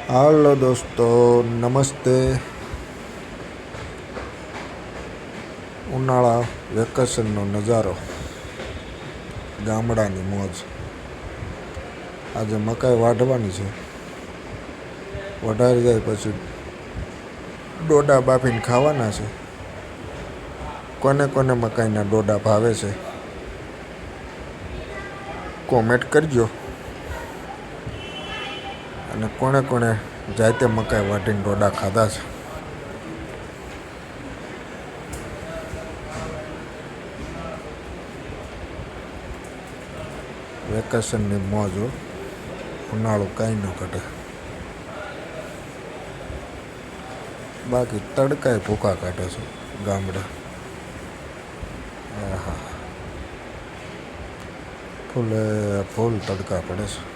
હાલો દોસ્તો, નમસ્તે. ઉનાળા વેકેશનનો નજારો, ગામડાની મોજ. આજે મકાઈ વાઢવાની છે. વઢાઈ જાય પછી ડોડા બાફીને ખાવાના છે. કોને કોને મકાઈના ડોડા ભાવે છે કોમેન્ટ કરજો. અને કોણે કોણે જાતે મકાઈ વાટીને ડોડા ખાધા છે. વેકેશનની મોજ હો, ઉનાળો કાંઈ ન ઘટે. બાકી તડકાય ભૂકા કાઢે છે ગામડે. આહા, ફૂલે ફૂલ તડકા પડે છે.